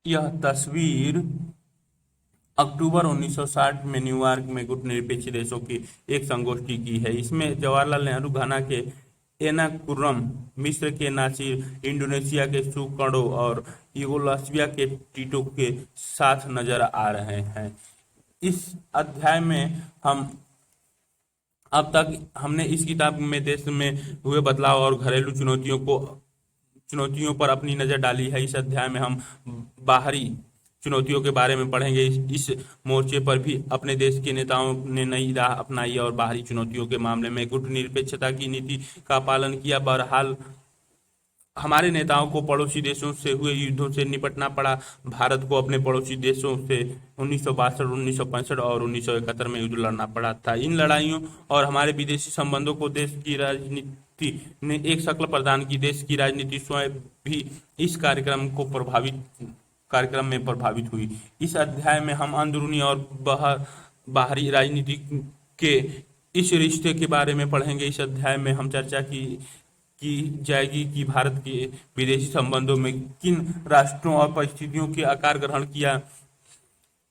यह तस्वीर अक्टूबर 1960 में न्यूयॉर्क में गुटनिरपेक्ष देशों की एक संगोष्ठी की है। इसमें जवाहरलाल नेहरू घाना के एर्नाकुलम, मिस्र के नासिर, इंडोनेशिया के सुकर्णो और यूगोस्लाविया के टिटो के साथ नजर आ रहे हैं। इस अध्याय में हम अब तक हमने इस किताब में देश में हुए बदलाव और घरेलू चुनौतियों पर अपनी नजर डाली है। इस अध्याय में हम बाहरी चुनौतियों के बारे में पढ़ेंगे। इस मोर्चे पर भी अपने देश के नेताओं ने नई राह अपनाई और बाहरी चुनौतियों के मामले में गुटनिरपेक्षता की नीति का पालन किया। बहरहाल हमारे नेताओं को पड़ोसी देशों से हुए युद्धों से निपटना पड़ा। भारत को अपने पड़ोसी देशों से 1962, 1965 और 1971 में युद्ध लड़ना पड़ा था। इन लड़ाइयों और हमारे विदेशी संबंधों को देश की राजनीति ने एक शक्ल प्रदान की। देश की राजनीति स्वयं भी इस कार्यक्रम में प्रभावित हुई। इस अध्याय में हम अंदरूनी और बाहरी राजनीति के इस रिश्ते के बारे में पढ़ेंगे। इस अध्याय में हम चर्चा की जाएगी कि भारत के विदेशी संबंधों में किन राष्ट्रों और परिस्थितियों के आकार ग्रहण किया।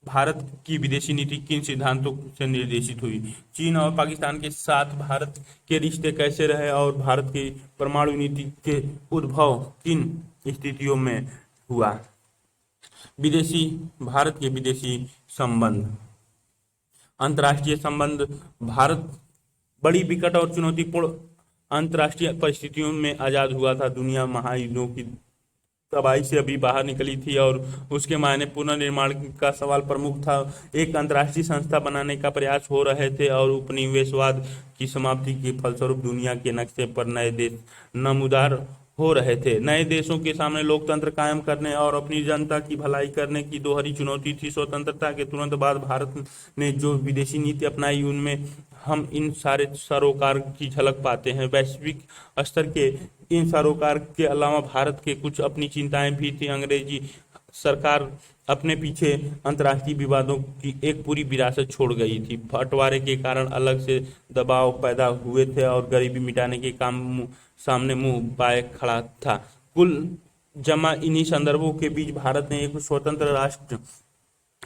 भारत की विदेशी नीति किन सिद्धांतों से निर्देशित हुई। चीन और पाकिस्तान के साथ भारत के रिश्ते कैसे रहे और भारत की परमाणु नीति के उद्भव किन स्थितियों में हुआ। भारत के विदेशी संबंध। अंतर्राष्ट्रीय संबंध। भारत बड़ी विकट और चुनौतीपूर्ण अंतर्राष्ट्रीय परिस्थितियों में आजाद हुआ था। दुनिया महायुद्धों की तबाही से अभी बाहर निकली थी और उसके मायने पुनर्निर्माण का सवाल प्रमुख था। एक अंतर्राष्ट्रीय संस्था बनाने का प्रयास हो रहे थे और उपनिवेशवाद की समाप्ति के फलस्वरूप दुनिया के नक्शे पर नए देश नमूदार हो रहे थे। नए देशों के सामने लोकतंत्र कायम करने और अपनी जनता की भलाई करने की दोहरी चुनौती थी। स्वतंत्रता के तुरंत बाद भारत ने जो विदेशी नीति अपनाई उनमें हम इन सारे सरोकार की झलक पाते हैं। वैश्विक स्तर के इन सरोकार के अलावा भारत के कुछ अपनी चिंताएं भी थी। अंग्रेजी सरकार अपने पीछे अंतर्राष्ट्रीय विवादों की एक पूरी विरासत छोड़ गई थी। बंटवारे के कारण अलग से दबाव पैदा हुए थे और गरीबी मिटाने के काम सामने मुंह बाए खड़ा था। कुल जमा इन्हीं संदर्भों के बीच भारत ने एक स्वतंत्र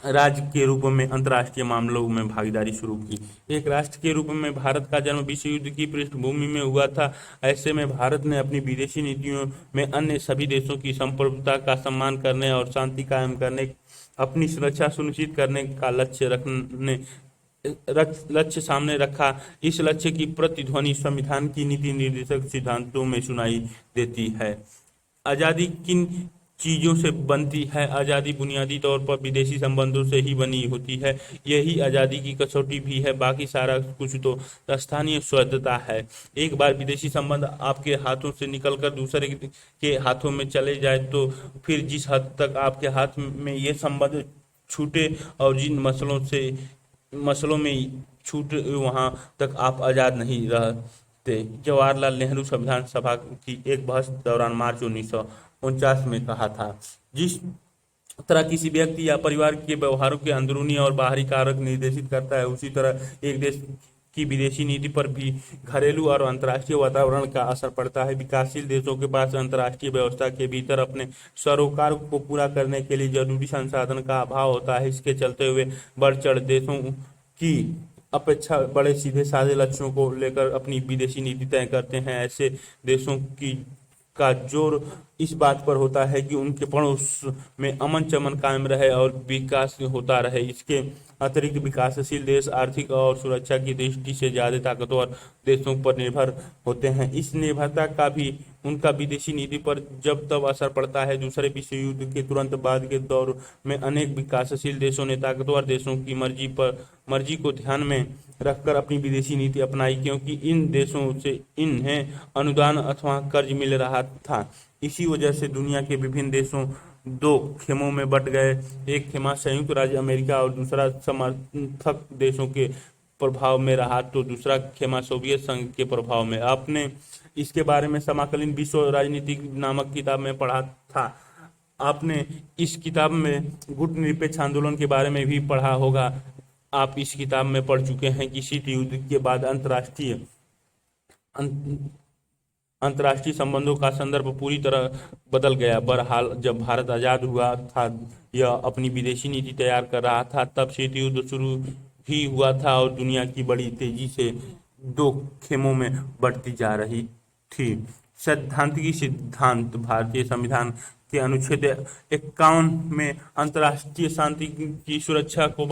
राज्य के रूप में अंतर्राष्ट्रीय मामलों में भागीदारी शुरू की। एक राष्ट्र के रूप में भारत का जन्म विश्व युद्ध की पृष्ठभूमि में हुआ था। ऐसे में भारत ने अपनी विदेशी नीतियों में अन्य सभी देशों की संप्रभुता का सम्मान करने और शांति कायम करने, अपनी सुरक्षा सुनिश्चित करने का लक्ष्य सामने रखा। इस लक्ष्य की प्रतिध्वनि संविधान की नीति निर्देशक सिद्धांतों में सुनाई देती है। आजादी किन चीजों से बनती है। आजादी बुनियादी तौर पर विदेशी संबंधों से ही बनी होती है। यही आजादी की कसौटी भी है। बाकी सारा कुछ तो स्थानीय स्वायत्तता है। एक बार विदेशी संबंध आपके हाथों से निकलकर दूसरे के हाथों में चले जाए तो फिर जिस हद तक आपके हाथ में ये संबंध छूटे और जिन मसलों में छूट, वहां तक आप आजाद नहीं रहते। जवाहरलाल नेहरू संविधान सभा की एक बहस दौरान मार्च 1949 में कहा था, जिस तरह किसी व्यक्ति या परिवार के व्यवहारों के अंदरूनी और बाहरी कारक निर्देशित करता है, उसी तरह एक देश की विदेशी नीति पर भी घरेलू और अंतर्राष्ट्रीय वातावरण का असर पड़ता है। विकासशील देशों के पास अंतर्राष्ट्रीय व्यवस्था के भीतर अपने सरोकार को पूरा करने के लिए जरूरी संसाधन का अभाव होता है। इसके चलते हुए बढ़ चढ़ देशों की अपेक्षा बड़े सीधे साधे लक्ष्यों को लेकर अपनी विदेशी नीति तय करते हैं। ऐसे देशों का जोर इस बात पर होता है कि उनके पड़ोस में अमन चमन कायम रहे और विकास होता रहे। इसके अतिरिक्त विकासशील देश आर्थिक और सुरक्षा की दृष्टि से ज्यादा ताकतवर देशों पर निर्भर होते हैं। इस निर्भरता का भी उनका विदेशी नीति पर जब तब असर पड़ता है। दूसरे विश्व युद्ध के तुरंत बाद के दौर में अनेक विकासशील देशों ने ताकतवर देशों की मर्जी को ध्यान में रखकर अपनी विदेशी नीति अपनाई, क्योंकि इन देशों से इन्हें अनुदान अथवा कर्ज मिल रहा था। इसी वजह से दुनिया के विभिन्न देशों दो खेमों में बट गए। एक खेमा संयुक्त राज्य अमेरिका और दूसरा समर्थक देशों के प्रभाव में रहा, तो दूसरा खेमा सोवियत संघ के प्रभाव में। आपने इसके बारे में समकालीन विश्व राजनीति नामक किताब में पढ़ा था। आपने इस किताब में गुटनिरपेक्ष आंदोलन के बारे में भी पढ़ा होगा। आप इस किताब में पढ़ चुके हैं कि शीत युद्ध के बाद अंतर्राष्ट्रीय संबंधों का संदर्भ पूरी तरह बदल गया। बहरहाल, जब भारत आजाद हुआ था, यह अपनी विदेशी नीति तैयार कर रहा था, तब शीत युद्ध शुरू ही हुआ था और दुनिया की बड़ी तेजी से दो खेमों में बढ़ती जा रही थी। सैद्धांतिक सिद्धांत भारतीय संविधान के अनुच्छेद 51 में अंतर्राष्ट्रीय शांति की सुरक्षा को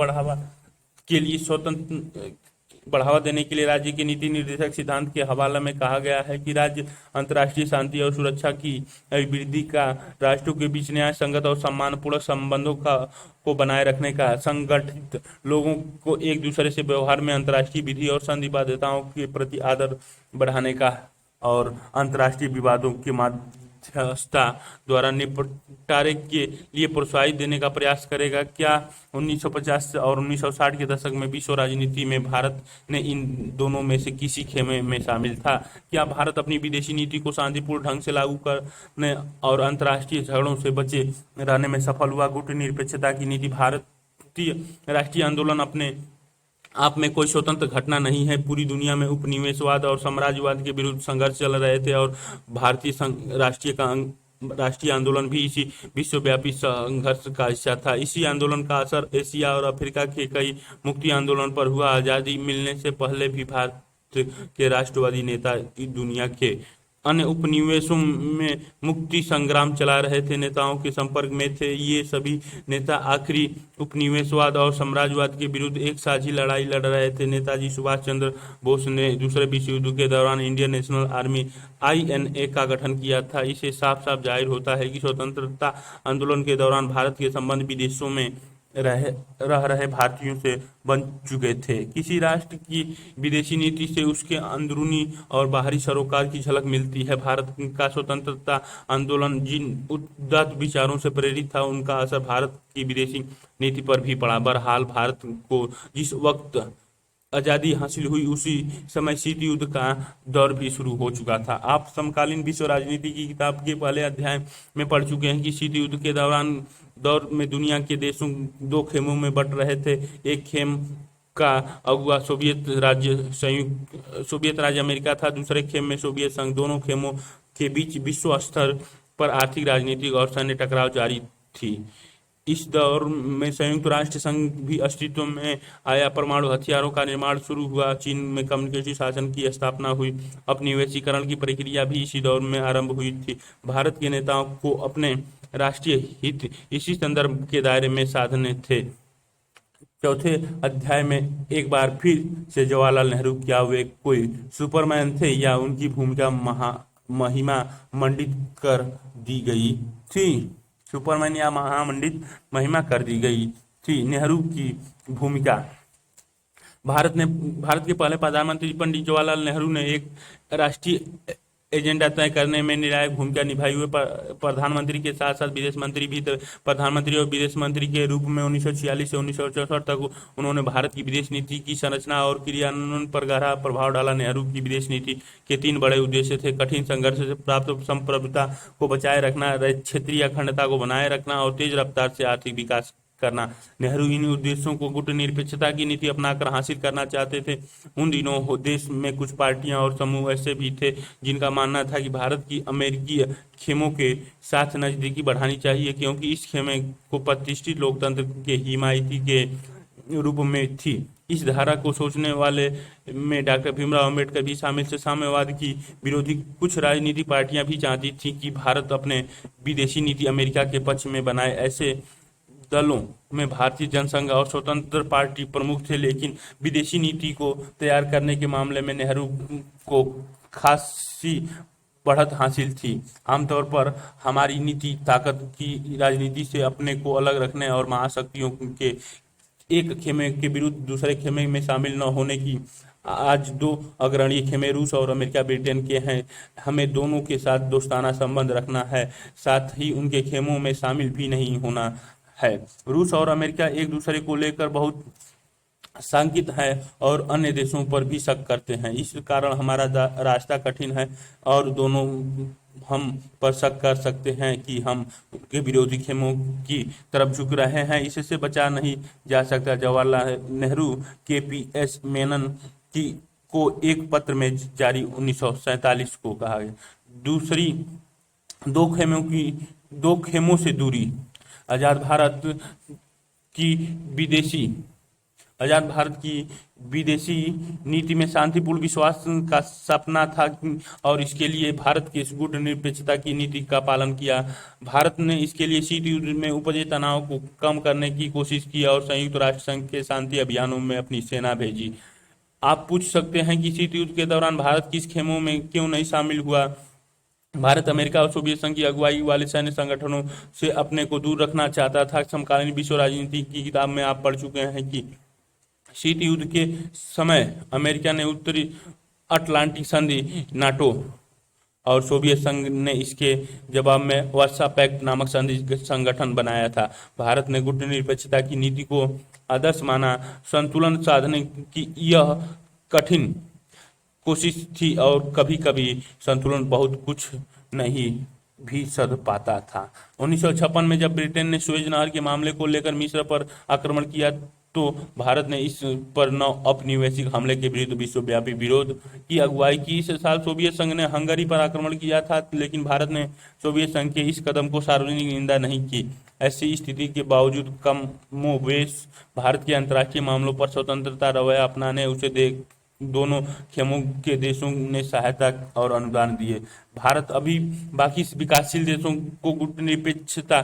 बढ़ावा देने के लिए राज्य के नीति निर्देशक सिद्धांत के हवाला में कहा गया है कि राज्य अंतर्राष्ट्रीय शांति और सुरक्षा की अभिवृद्धि का, राष्ट्रों के बीच न्याय संगत और सम्मानपूर्ण संबंधों को बनाए रखने का, संगठित लोगों को एक दूसरे से व्यवहार में अंतर्राष्ट्रीय विधि और संधि बाध्यताओं के प्रति आदर बढ़ाने का और अंतर्राष्ट्रीय विवादों के मध्यस्थता द्वारा निपटारे के लिए प्रोत्साहित देने का प्रयास करेगा। क्या 1950 और 1960 के दशक में विश्व राजनीति में भारत ने इन दोनों में से किसी खेमे में शामिल था? क्या भारत अपनी विदेशी नीति को शांतिपूर्ण ढंग से लागू करने और अंतर्राष्ट्रीय झगड़ों से बचे रहने में सफल हुआ? गुटनिरपेक्षता की नीति भारतीय राष्ट्रीय आंदोलन अपने आप में कोई स्वतंत्र घटना नहीं है। पूरी दुनिया में उपनिवेशवाद और साम्राज्यवाद के विरुद्ध संघर्ष चल रहे थे और भारतीय राष्ट्रीय आंदोलन भी इसी विश्वव्यापी संघर्ष का हिस्सा था। इसी आंदोलन का असर एशिया और अफ्रीका के कई मुक्ति आंदोलन पर हुआ। आज़ादी मिलने से पहले भी भारत के राष्ट्रवादी नेता दुनिया के अन्य उपनिवेशों में मुक्ति संग्राम चला रहे थे, नेताओं के संपर्क में थे। ये सभी नेता आखिरी उपनिवेशवाद और साम्राज्यवाद के विरुद्ध एक साझी लड़ाई लड़ रहे थे। नेताजी सुभाष चंद्र बोस ने दूसरे विश्व युद्ध के दौरान इंडियन नेशनल आर्मी INA का गठन किया था। इससे साफ साफ जाहिर होता है कि स्वतंत्रता आंदोलन के दौरान भारत के संबंध विदेशों में रह रहे भारतीयों से बन चुके थे। किसी राष्ट्र की विदेशी नीति से उसके अंदरूनी और बाहरी सरोकार की झलक मिलती है। भारत का स्वतंत्रता आंदोलन जिन उदात्त विचारों से प्रेरित था, उनका असर भारत की विदेशी नीति पर भी पड़ा। बहरहाल, भारत को जिस वक्त आज़ादी हासिल हुई, उसी समय शीत युद्ध का दौर भी शुरू हो चुका था। आप समकालीन विश्व राजनीति की किताब के पहले अध्याय में पढ़ चुके हैं कि शीत युद्ध के दौर में दुनिया के देशों दो खेमों में बंट रहे थे। एक खेम का अगुवा सोवियत राज्य अमेरिका था। दूसरे खेम में सोवियत संघ। दोनों खेमों के बीच विश्व स्तर पर आर्थिक, राजनीतिक और सैन्य टकराव जारी थी। इस दौर में संयुक्त राष्ट्र संघ भी अस्तित्व में आया। परमाणु हथियारों का निर्माण शुरू हुआ। चीन में कम्युनिस्ट शासन की स्थापना हुई। उपनिवेशीकरण की प्रक्रिया भी इसी दौर में आरंभ हुई थी। भारत के नेताओं को अपने राष्ट्रीय हित इसी संदर्भ के दायरे में साधने थे। चौथे अध्याय में एक बार फिर से जवाहरलाल नेहरू, क्या वे कोई सुपरमैन थे या उनकी भूमिका महिमा मंडित कर दी गई थी? सुपरमैन या महामंडित महिमा कर दी गई थी। नेहरू की भूमिका। भारत के पहले प्रधानमंत्री पंडित जवाहरलाल नेहरू ने एक राष्ट्रीय एजेंडा तय करने में निर्णायक भूमिका निभाई हुए प्रधानमंत्री के साथ साथ विदेश मंत्री भी थे। प्रधानमंत्री और विदेश मंत्री के रूप में 1946 से 1964 तक उन्होंने भारत की विदेश नीति की संरचना और क्रियान्वयन पर गहरा प्रभाव डाला। नेहरू की विदेश नीति के 3 बड़े उद्देश्य थे: कठिन संघर्ष से प्राप्त संप्रभुता को बचाए रखना, क्षेत्रीय अखंडता को बनाए रखना और तेज रफ्तार से आर्थिक विकास करना। नेहरू इन उद्देश्यों को गुटनिरपेक्षता की नीति अपनाकर हासिल करना चाहते थे। उन दिनों देश में कुछ पार्टियां और समूह ऐसे भी थे जिनका मानना था कि भारत की अमेरिकी खेमों के साथ नजदीकी बढ़ानी चाहिए, क्योंकि इस खेमे को प्रतिष्ठित लोकतंत्र के हिमायती के रूप में थी। इस धारा को सोचने वाले में डॉक्टर भीमराव अम्बेडकर भी शामिल थे। साम्यवाद की विरोधी कुछ राजनीतिक पार्टियां भी चाहती थी कि भारत अपने विदेशी नीति अमेरिका के पक्ष में बनाए। ऐसे दलों में भारतीय जनसंघ और स्वतंत्र पार्टी प्रमुख थे, लेकिन विदेशी नीति को तैयार करने के मामले में नेहरू को खासी बढ़त हासिल थी। आमतौर पर हमारी नीति ताकत की राजनीति से अपने को अलग रखने और महाशक्तियों के एक खेमे के विरुद्ध दूसरे खेमे में शामिल न होने की। आज 2 अग्रणी खेमे रूस और अमेरिका ब्रिटेन के हैं। हमें दोनों के साथ दोस्ताना संबंध रखना है, साथ ही उनके खेमों में शामिल भी नहीं होना है। रूस और अमेरिका एक दूसरे को लेकर बहुत शंकित है और अन्य देशों पर भी शक करते हैं। इस कारण हमारा रास्ता कठिन है और दोनों हम पर शक कर सकते हैं कि हम उनके विरोधी खेमों की तरफ झुक रहे हैं। इससे बचा नहीं जा सकता। जवाहरलाल नेहरू KPS मेनन को एक पत्र में जारी 1947 को कहा गया। दूसरी, दो खेमों से दूरी। आजाद भारत की विदेशी आजाद भारत की विदेशी नीति में शांतिपूर्ण विश्वास का सपना था और इसके लिए भारत की गुटनिरपेक्षता की नीति का पालन किया। भारत ने इसके लिए शीत युद्ध में उपजे तनाव को कम करने की कोशिश की और संयुक्त राष्ट्र संघ के शांति अभियानों में अपनी सेना भेजी। आप पूछ सकते हैं कि शीत युद्ध के दौरान भारत किस खेमों में क्यों नहीं शामिल हुआ। भारत अमेरिका और सोवियत संघ की अगुवाई वाले सैन्य संगठनों से अपने को दूर रखना चाहता था। समकालीन विश्व राजनीति की किताब में आप पढ़ चुके हैं कि शीत युद्ध के समय अमेरिका ने उत्तरी अटलांटिक संधि नाटो और सोवियत संघ ने इसके जवाब में वर्सा पैक्ट नामक संधि संगठन बनाया था। भारत ने गुटनिरपेक्षता की नीति को आदर्श माना। संतुलन साधने की यह कठिन कोशिश थी और कभी कभी संतुलन बहुत कुछ नहीं भी सध पाता था। 1956 में जब ब्रिटेन ने सुएज नहर के मामले को लेकर मिस्र पर आक्रमण किया तो भारत ने इस पर नौ औपनिवेशिक हमले के विरुद्ध विश्वव्यापी विरोध की अगुवाई की। इस साल सोवियत संघ ने हंगरी पर आक्रमण किया था, लेकिन भारत ने सोवियत संघ के इस कदम को सार्वजनिक निंदा नहीं की। ऐसी स्थिति के बावजूद कमोबेश भारत के अंतर्राष्ट्रीय मामलों पर स्वतंत्रता रवैया अपनाने उसे देख दोनों खेमों के देशों ने सहायता और अनुदान दिए। भारत अभी बाकी विकासशील देशों को गुटनिरपेक्षता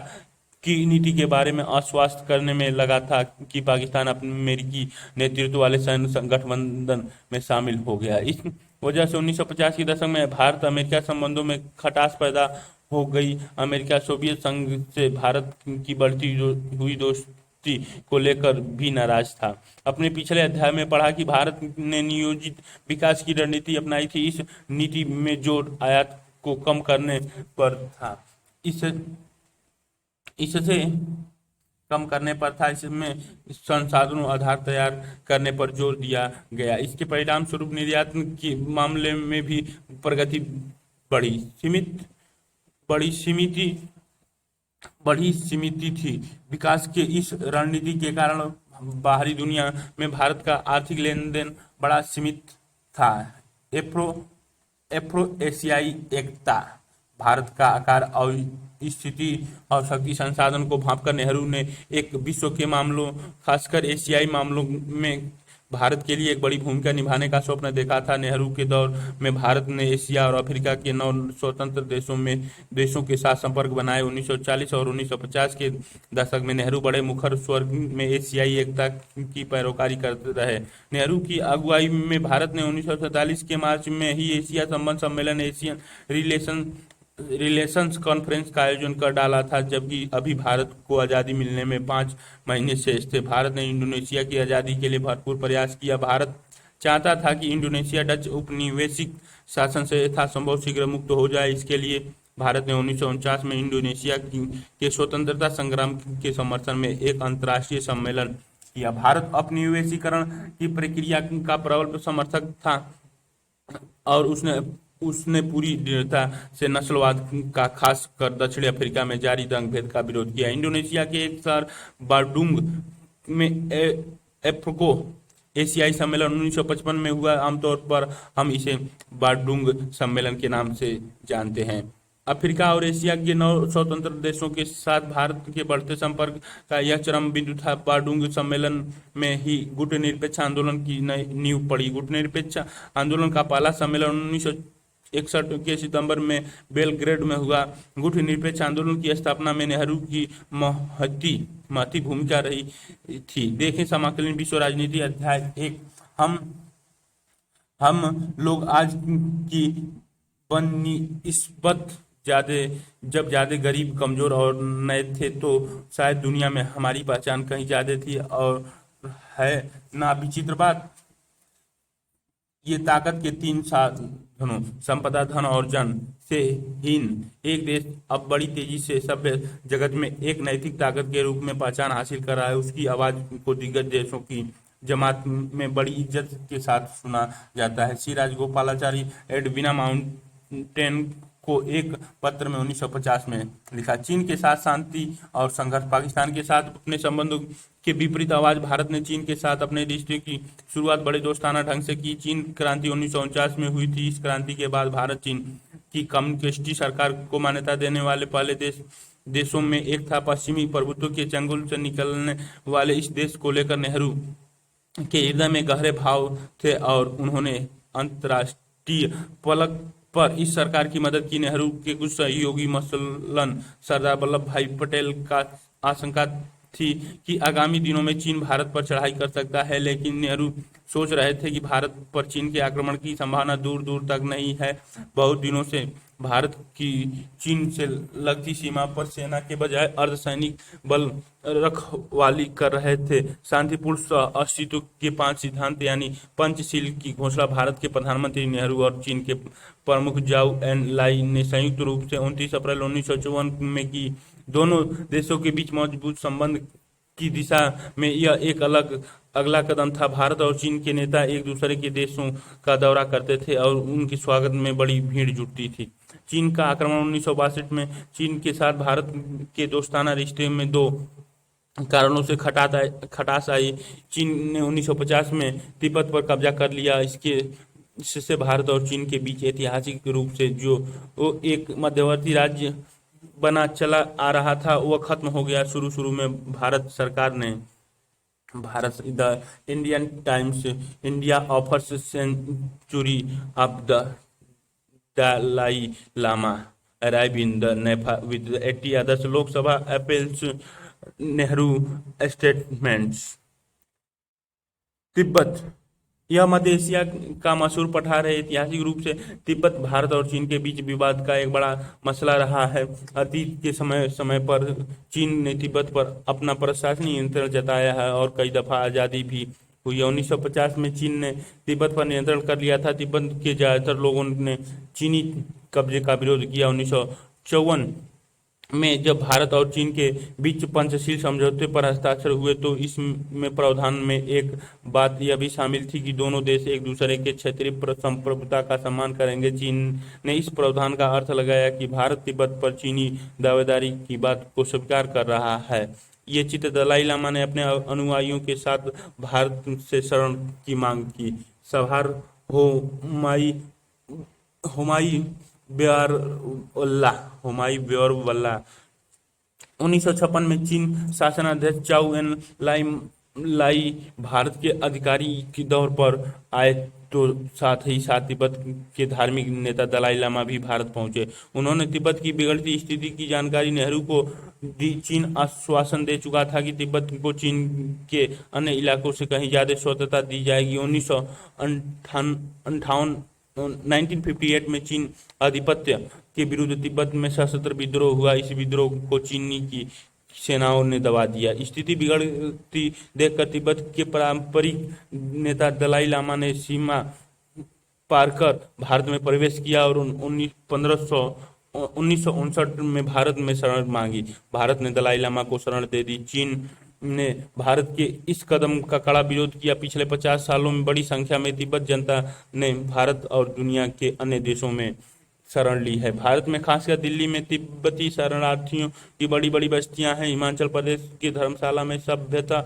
की नीति के बारे में आश्वस्त करने में लगा था कि पाकिस्तान अमेरिकी नेतृत्व वाले सैन्य गठबंधन में शामिल हो गया। इस वजह से 1950 के दशक में भारत अमेरिका संबंधों में खटास पैदा हो गई। अमेरिका सोवियत संघ से भारत की बढ़ती हुई दोस्ती को लेकर भी नाराज था। अपने पिछले अध्याय में पढ़ा कि भारत ने नियोजित विकास की रणनीति अपनाई थी। इस नीति में जोर आयात को कम करने पर था। इससे कम करने पर था। इसमें संसाधनों आधार तैयार करने पर जोर दिया गया। इसके परिणाम स्वरूप निर्यात के मामले में भी प्रगति बड़ी सीमित थी। विकास के इस रणनीति के कारण बाहरी दुनिया में भारत का आर्थिक लेन देन बड़ा सीमित था। एफ्रो एशियाई एकता। भारत का आकार और स्थिति और शक्ति संसाधन को भांपकर नेहरू ने एक विश्व के मामलों, खासकर एशियाई मामलों में भारत के लिए एक बड़ी भूमिका निभाने का स्वप्न देखा था। नेहरू के दौर में भारत ने एशिया और अफ्रीका के 9 स्वतंत्र देशों के साथ संपर्क बनाए। 1940 और 1950 के दशक में नेहरू बड़े मुखर स्वर में एशियाई एकता की पैरोकारी करते रहे। नेहरू की अगुवाई में भारत ने 1947 के मार्च में ही एशिया संबंध सम्मेलन, एशियन रिलेशंस कॉन्फ्रेंस का आयोजन कर डाला था, जबकि अभी भारत को आज़ादी मिलने में 5 महीने शेष थे। भारत ने इंडोनेशिया की आज़ादी के लिए भरपूर प्रयास किया। भारत चाहता था कि इंडोनेशिया डच उपनिवेशिक शासन से यथासंभव शीघ्र मुक्त हो जाए। इसके लिए भारत ने 1949 में इंडोनेशिया के स्वतंत्रता संग्राम के समर्थन में एक अंतर्राष्ट्रीय सम्मेलन किया। भारत उपनिवेशीकरण की प्रक्रिया का प्रबल समर्थक था और उसने पूरी दृढ़ता से नस्लवाद का, खास कर दक्षिण अफ्रीका में जारी दंग भेद का विरोध किया। इंडोनेशिया के एक शहर बांडुंग में एफ्को एशियाई सम्मेलन 1955 में हुआ। आमतौर पर हम इसे बांडुंग सम्मेलन के नाम से जानते हैं। अफ्रीका और एशिया के 9 स्वतंत्र देशों के साथ भारत के बढ़ते संपर्क का यह चरम बिंदु था। बांडुंग सम्मेलन में ही गुटनिरपेक्ष आंदोलन की नींव पड़ी। गुटनिरपेक्ष आंदोलन का पहला सम्मेलन 1961 के सितंबर में बेलग्रेड में हुआ। गुटनिरपेक्ष आंदोलन की स्थापना में नेहरू की महती भूमिका रही थी। देखें समकालीन विश्व राजनीति अध्याय 1। हम लोग आज की बनिस्बत जब ज्यादा गरीब, कमजोर और नए थे तो शायद दुनिया में हमारी पहचान कहीं ज्यादा थी। और है ना विचित्र बात, ये ताकत के 3 साधनों संपदा, धन और जन से हीन एक देश अब बड़ी तेजी से सभ्य जगत में एक नैतिक ताकत के रूप में पहचान हासिल कर रहा है। उसकी आवाज को दिग्गज देशों की जमात में बड़ी इज्जत के साथ सुना जाता है। श्री राजगोपालाचारी, एडविना माउंटेन को एक पत्र में 1950 में लिखा। चीन के साथ शांति और संघर्ष। पाकिस्तान के साथ अपने संबंधों के विपरीत आवाज भारत ने चीन के साथ अपने रिश्ते की शुरुआत बड़े दोस्ताना ढंग से की। चीन क्रांति 1949 में हुई थी। इस क्रांति के बाद भारत चीन की कम्युनिस्ट सरकार को मान्यता देने वाले पहले देशों में एक था। पश्चिमी प्रभुत्व के चंगुल से निकलने वाले इस देश को लेकर नेहरू के हृदय में गहरे भाव थे और उन्होंने अंतर्राष्ट्रीय पलक पर इस सरकार की मदद की। नेहरू के कुछ सहयोगी मसलन सरदार वल्लभ भाई पटेल का आशंका थी कि आगामी दिनों में चीन भारत पर चढ़ाई कर सकता है, लेकिन नेहरू सोच रहे थे कि भारत पर चीन के आक्रमण की संभावना दूर दूर तक नहीं है। बहुत दिनों से भारत की चीन से लगती सीमा पर सेना के बजाय अर्धसैनिक बल रखवाली कर रहे थे। शांतिपूर्ण सह अस्तित्व के 5 सिद्धांत यानी पंचशील की घोषणा भारत के प्रधानमंत्री नेहरू और चीन के प्रमुख जाओ एन लाई ने संयुक्त रूप से 29 अप्रैल 1954 में की। दोनों देशों के बीच मजबूत संबंध की दिशा में यह एक अगला कदम था। भारत और चीन के नेता एक दूसरे के देशों का दौरा करते थे और उनके स्वागत में बड़ी भीड़ जुटती थी। चीन का आक्रमण 1962 में चीन के साथ भारत के दोस्ताना रिश्ते में 2 कारणों से खटास आई। चीन ने 1950 में तिब्बत पर कब्जा कर लिया। इससे भारत और चीन के बीच ऐतिहासिक रूप से जो वो एक मध्यवर्ती राज्य बना चला आ रहा था वह खत्म हो गया। शुरू में भारत सरकार ने the Indian Times India offers century of the Dalai Lama arrive in the Nepal with 80 others. Lok Sabha appeals Nehru statements. Tibet यह मध्य एशिया का मशहूर पठार है। ऐतिहासिक रूप से तिब्बत भारत और चीन के बीच विवाद का एक बड़ा मसला रहा है। अतीत के समय पर चीन ने तिब्बत पर अपना प्रशासनिक नियंत्रण जताया है और कई दफा आज़ादी भी हुई। 1950 में चीन ने तिब्बत पर नियंत्रण कर लिया था। तिब्बत के ज्यादातर लोगों ने चीनी कब्जे का विरोध किया। 1954 में जब भारत और चीन के बीच पंचशील समझौते पर हस्ताक्षर हुए तो इसमें प्रावधान में एक बात यह भी शामिल थी कि दोनों देश एक दूसरे के क्षेत्रीय संप्रभुता का सम्मान करेंगे। चीन ने इस प्रावधान का अर्थ लगाया कि भारत तिब्बत पर चीनी दावेदारी की बात को स्वीकार कर रहा है। ये चित्र दलाई लामा ने अपने अनुयायियों के साथ भारत से शरण की मांग की। सभार हुमायूं बेयरवल्ला 1956 में चीन शासनाध्यक्ष चाउ एन लाई भारत के अधिकारी के दौर पर आए तो साथ ही साथ तिब्बत के धार्मिक नेता दलाई लामा भी भारत पहुंचे। उन्होंने तिब्बत की बिगड़ती स्थिति की जानकारी नेहरू को दी। चीन आश्वासन दे चुका था कि तिब्बत को चीन के अन्य इलाकों से कहीं ज्यादा स्वतंत्रता दी जाएगी। 1958 में चीन आधिपत्य के विरुद्ध तिब्बत में सशस्त्र विद्रोह हुआ। इस विद्रोह को चीनी की सेनाओं ने दबा दिया। स्थिति बिगड़ती देखकर तिब्बत के पारंपरिक नेता दलाई लामा ने सीमा पार कर भारत में प्रवेश किया और 1959 में भारत में शरण मांगी। भारत ने दलाई लामा को शरण दे दी। चीन ने भारत के इस कदम का कड़ा विरोध किया। पिछले 50 सालों में बड़ी संख्या में तिब्बत जनता ने भारत और दुनिया के अन्य देशों में शरण ली है। भारत में खासकर दिल्ली में तिब्बती शरणार्थियों की बड़ी बड़ी बस्तियां हैं। हिमाचल प्रदेश के धर्मशाला में सभ्यता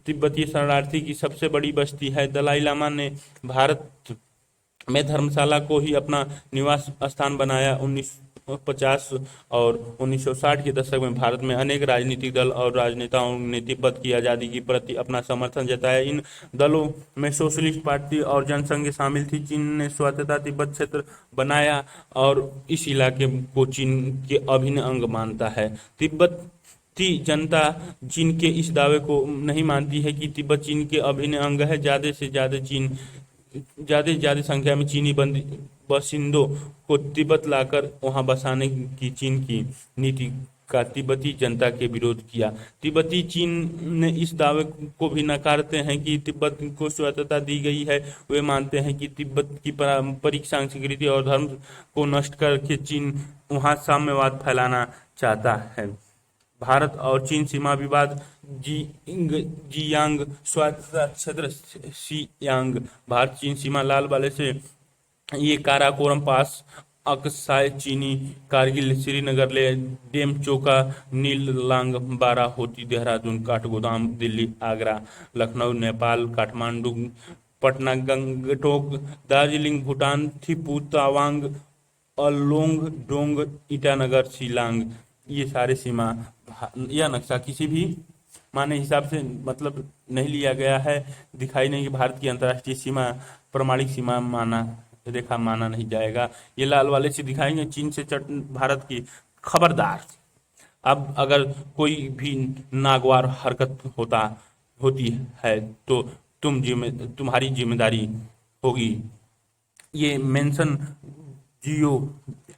तिब्बती शरणार्थी की सबसे बड़ी बस्ती है। दलाई लामा ने भारत में धर्मशाला को ही अपना निवास स्थान बनाया। 1950 और 1960 के दशक में भारत में अनेक राजनीतिक दल और राजनेताओं ने तिब्बत की आज़ादी के प्रति अपना समर्थन जताया। इन दलों में सोशलिस्ट पार्टी और जनसंघ शामिल थी। चीन ने स्वतंत्रता तिब्बत क्षेत्र बनाया और इस इलाके को चीन के अभिन्न अंग मानता है। तिब्बती जनता चीन के इस दावे को नहीं मानती है कि तिब्बत चीन के अभिन्न अंग है। ज्यादा से ज्यादा संख्या में चीनी बाशिंदों को तिब्बत लाकर वहां बसाने की चीन की नीति का तिब्बती जनता के विरोध किया। तिब्बती चीन ने इस दावे को भी नकारते हैं कि तिब्बत को स्वतंत्रता दी गई है। वे मानते हैं कि तिब्बत की पारंपरिक संस्कृति और धर्म को नष्ट करके चीन वहां साम्यवाद फैलाना चाहता है। भारत और चीन सीमा विवाद जियांग स्वतंत्रता क्षेत्र सियांग भारत चीन सीमा लाल वाले से ये काराकोरम पास अक्साई चीनी, कारगिल, श्रीनगर ले, डेमचोका, नीलांग, बाराहोती, देहरादून, काठगोदाम, दिल्ली, आगरा, लखनऊ, नेपाल, काठमांडू, पटना, गंगटोक, दार्जिलिंग, भूटान, थिपू, तवांग, अलोंग, डोंग, ईटानगर, शिलांग, ये सारे सीमा यह नक्शा किसी भी माने हिसाब से मतलब नहीं लिया गया है, दिखाई नहीं कि भारत की अंतर्राष्ट्रीय सीमा प्रमाणिक सीमा माना रेखा माना नहीं जाएगा। ये लाल वाले से दिखाएंगे चीन से भारत की खबरदार, अब अगर कोई भी नागवार हरकत होती है तो तुम्हारी जिम्मेदारी होगी। ये मेंशन जियो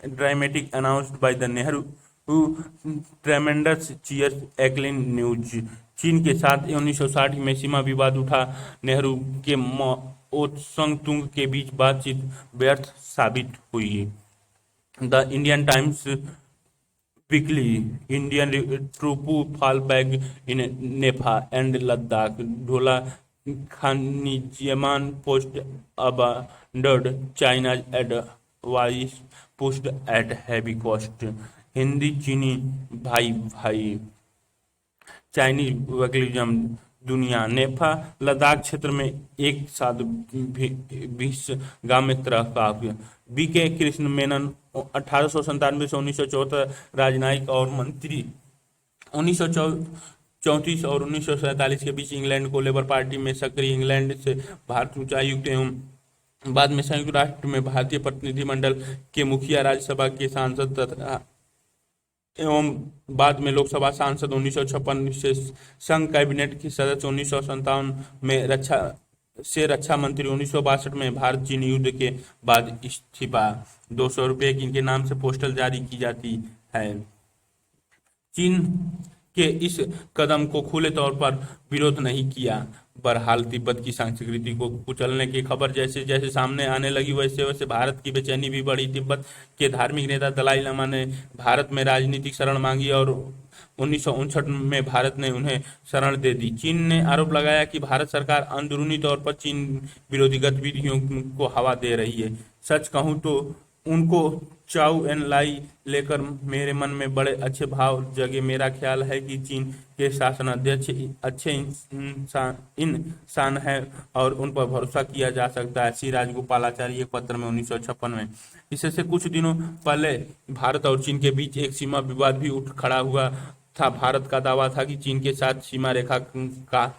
dramatic announced by the Nehru tremendous cheers एक्लिन न्यूज। चीन के साथ 1960 में सीमा विवाद उठा, नेहरू के ओत्संग तुंग के बीच बातचीत व्यर्थ साबित हुई। The Indian Times Weekly, Indian troops fall back in NEFA and Ladakh, Dhola Khinzemane post abandoned China's advance pushed at heavy cost. Hindi चीनी भाई भाई, चाइनीज वैकलिज्म दुनिया, नेफा लद्दाख क्षेत्र में एक साथ 20 गांव में तरह का बीके कृष्ण मेनन 1897 से 1974 राजनयिक और मंत्री, 1934 और 1947 के बीच इंग्लैंड को लेबर पार्टी में सक्रिय, इंग्लैंड से भारत उच्चायुक्त एवं बाद में संयुक्त राष्ट्र में भारतीय प्रतिनिधिमंडल के मुखिया, राज्यसभा के सांसद तथा एवं बाद में लोकसभा सांसद, 1956 से संघ कैबिनेट के सदस्य, 1957 में रक्षा मंत्री, 1962 में भारत चीन युद्ध के बाद इस्तीफा। 200 रुपये की इनके नाम से पोस्टल जारी की जाती है। चीन के इस कदम को खुले तौर पर विरोध नहीं किया, बहरहाल तिब्बत की संस्कृति को कुचलने की खबर जैसे जैसे सामने आने लगी वैसे वैसे भारत की बेचैनी भी बढ़ी। तिब्बत के धार्मिक नेता दलाई लामा ने भारत में राजनीतिक शरण मांगी और 1959 में भारत ने उन्हें शरण दे दी। चीन ने आरोप लगाया कि भारत सरकार अंदरूनी तौर पर चीन विरोधी गतिविधियों को हवा दे रही है। सच कहूं तो उनको चाउ एन लाई लेकर मेरे मन में बड़े अच्छे भाव जगे। मेरा ख्याल है कि चीन के शासनाध्यक्ष अच्छे इंसान है और उन पर भरोसा किया जा सकता है। श्री राजगोपालाचारी एक पत्र में 1956 में। इससे कुछ दिनों पहले भारत और चीन के बीच एक सीमा विवाद भी उठ खड़ा हुआ था। भारत का दावा था कि चीन के साथ सीमा रेखा का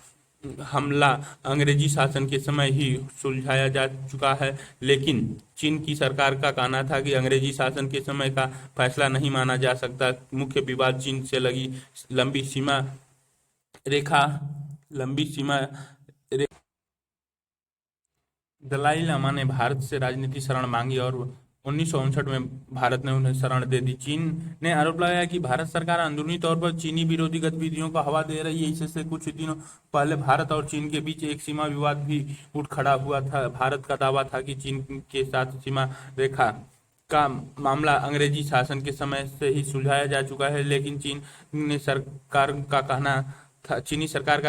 हमला अंग्रेजी शासन के समय ही सुलझाया जा चुका है, लेकिन चीन की सरकार का कहना था कि अंग्रेजी शासन के समय का फैसला नहीं माना जा सकता। मुख्य विवाद चीन से लगी लंबी सीमा रेखा। दलाई लामा ने भारत से राजनीतिक शरण मांगी और 1959 में भारत ने उन्हें शरण दे दी। चीन ने आरोप लगाया कि भारत सरकार अंदरूनी तौर पर चीनी विरोधी गतिविधियों को हवा दे रही है। इससे कुछ दिनों पहले भारत और चीन के बीच एक सीमा विवाद भी उठ खड़ा हुआ था। भारत का दावा था कि चीन के साथ सीमा रेखा का मामला अंग्रेजी शासन के समय से ही सुलझाया जा चुका है, लेकिन चीनी सरकार का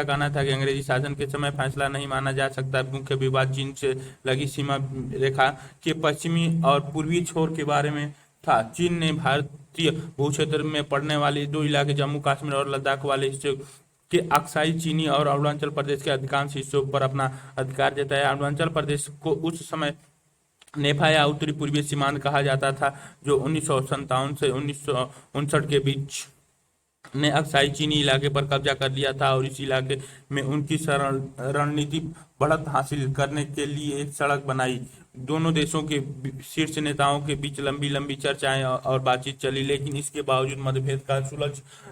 कहना था कि अंग्रेजी शासन के समय फैसला नहीं माना जा सकता। मुख्य विवाद चीन से लगी सीमा रेखा के पश्चिमी और पूर्वी छोर के बारे में था। चीन ने भारतीय भूक्षेत्र में पड़ने वाले दो इलाके जम्मू कश्मीर और लद्दाख वाले हिस्से के अक्साई चीनी और अरुणाचल प्रदेश के अधिकांश हिस्सों पर अपना अधिकार जताया। अरुणाचल प्रदेश को उस समय नेपा या उत्तरी पूर्वी सीमांत कहा जाता था, जो 1957 से 1959 के बीच ने अक्साई चीनी इलाके पर कब्जा कर लिया था और इस इलाके में उनकी रणनीति बढ़त हासिल करने के लिए एक सड़क बनाई। दोनों देशों के शीर्ष नेताओं के बीच लंबी लंबी चर्चाएं और बातचीत चली, लेकिन इसके बावजूद मतभेद का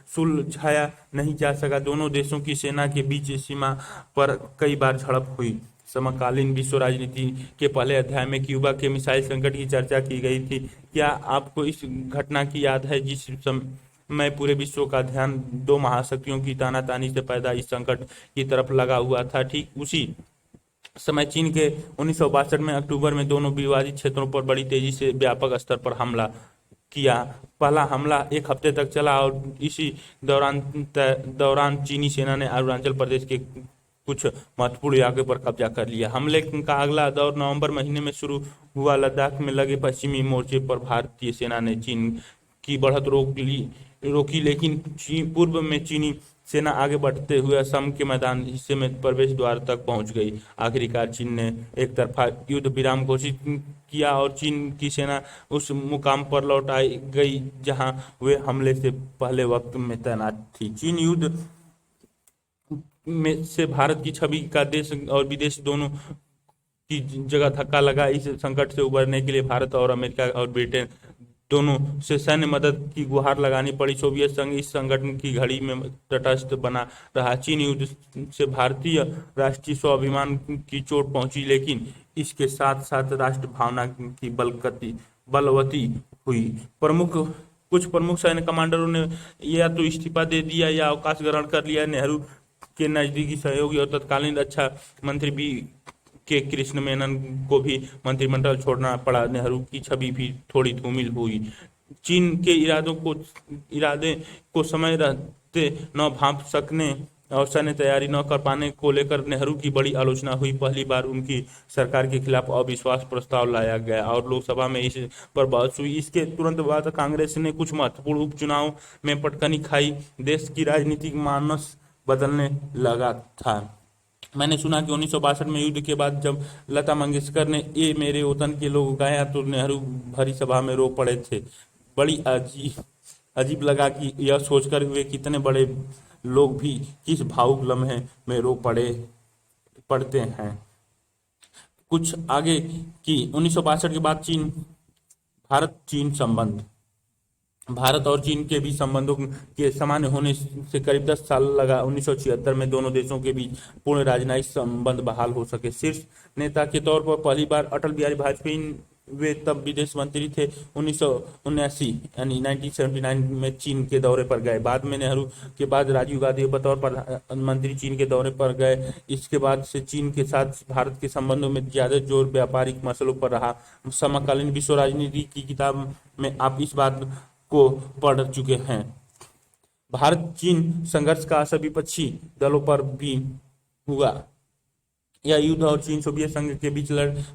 सुलझाया नहीं जा सका। दोनों देशों की सेना के बीच सीमा पर कई बार झड़प हुई। समकालीन विश्व राजनीति के पहले अध्याय में क्यूबा के मिसाइल संकट की चर्चा की गई थी। क्या आपको इस घटना की याद है जिस समय पूरे विश्व का ध्यान दो महाशक्तियों की तानातानी से पैदा इस संकट की तरफ लगा हुआ था? ठीक उसी समय चीन के 1962 में अक्टूबर में दोनों विवादित क्षेत्रों पर बड़ी तेजी से व्यापक स्तर पर हमला किया। पहला हमला एक हफ्ते तक चला और इसी दौरान चीनी सेना ने अरुणाचल प्रदेश के कुछ महत्वपूर्ण इलाके पर कब्जा कर लिया। हमले का अगला दौर नवंबर महीने में शुरू हुआ। लद्दाख में लगे पश्चिमी मोर्चे पर भारतीय सेना ने चीन की बढ़त रोकी, लेकिन पूर्व में चीनी सेना आगे बढ़ते हुए असम के मैदान हिस्से में प्रवेश द्वार तक पहुंच गई। आखिरकार चीन ने एक तरफा युद्ध विराम घोषित किया और चीन की सेना उस मुकाम पर लौट आई गई जहां वे हमले से पहले वक्त में तैनात थी। चीन युद्ध में से भारत की छवि का देश और विदेश दोनों की जगह धक्का लगा। इस संकट से उबरने के लिए भारत और अमेरिका और ब्रिटेन दोनों से सैन्य मदद की गुहार लगानी पड़ी। सोवियत संघ इस संगठन की घड़ी में तटस्थ बना रहा। चीन युद्ध से भारतीय राष्ट्रीय स्वाभिमान की चोट पहुंची, लेकिन इसके साथ साथ राष्ट्र भावना की बलवती हुई। कुछ प्रमुख सैन्य कमांडरों ने या तो इस्तीफा दे दिया या अवकाश ग्रहण कर लिया। नेहरू के नजदीकी सहयोगी और तत्कालीन रक्षा मंत्री भी के कृष्ण मेनन को भी मंत्रिमंडल छोड़ना पड़ा। नेहरू की छवि भी थोड़ी धूमिल हुई। चीन के इरादे को समय रहते न भांप सकने और सैन्य तैयारी न कर पाने को लेकर नेहरू की बड़ी आलोचना हुई। पहली बार उनकी सरकार के खिलाफ अविश्वास प्रस्ताव लाया गया और लोकसभा में इस पर बहस हुई। इसके तुरंत बाद कांग्रेस ने कुछ महत्वपूर्ण उपचुनाव में पटकनी खाई। देश की राजनीतिक मानस बदलने लगा था। मैंने सुना कि 1962 में युद्ध के बाद जब लता मंगेशकर ने ए मेरे वतन के लोग गाया तो नेहरू भरी सभा में रो पड़े थे। बड़ी अजीब लगा कि यह सोचकर वे कितने बड़े लोग भी किस भावुक लम्हे में रो पड़ते हैं। कुछ आगे की 1962 के बाद भारत चीन संबंध। भारत और चीन के बीच संबंधों के सामान्य होने से करीब 10 साल लगा। 1976 में दोनों देशों के बीच पूर्ण राजनयिक संबंध बहाल हो सके। शीर्ष नेता के तौर पर पहली बार अटल बिहारी वाजपेयी, वे तब विदेश मंत्री थे, 1979 यानी 1979 में चीन के दौरे पर गए। बाद में नेहरू के बाद राजीव गांधी बतौर प्रधानमंत्री चीन के दौरे पर गए। इसके बाद से चीन के साथ भारत के संबंधों में ज्यादा जोर व्यापारिक मसलों पर रहा। समकालीन विश्व राजनीति की किताब में आप इस बात को पढ़ चुके हैं। भारत चीन संघर्ष का असर विपक्षी दलों पर भी हुआ। यह युद्ध और चीन सोवियत संघ के बीच